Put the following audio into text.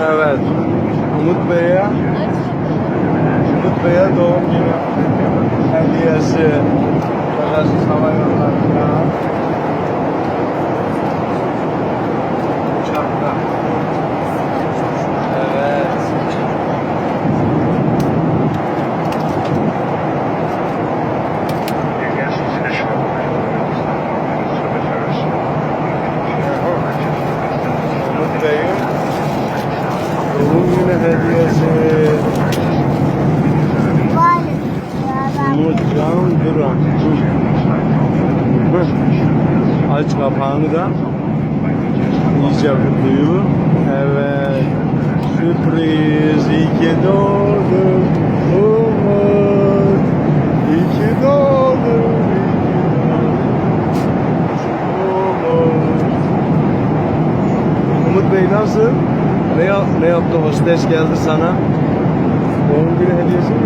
Evet. Umut Bey'e doğum günü hediyesi. Pegasus Hava Yolları'na uçakta. Evet. Umut Bey'in doğum günü hediyesi. Umutcan Duran. Aç kapağını da iyice kutuyu. Evet. Sürpriz. İyi ki doğdun Umut. İyi ki doğdun. Umut Bey nasıl? Ne yaptı? Hostes geldi sana. Doğum günü hediyesi.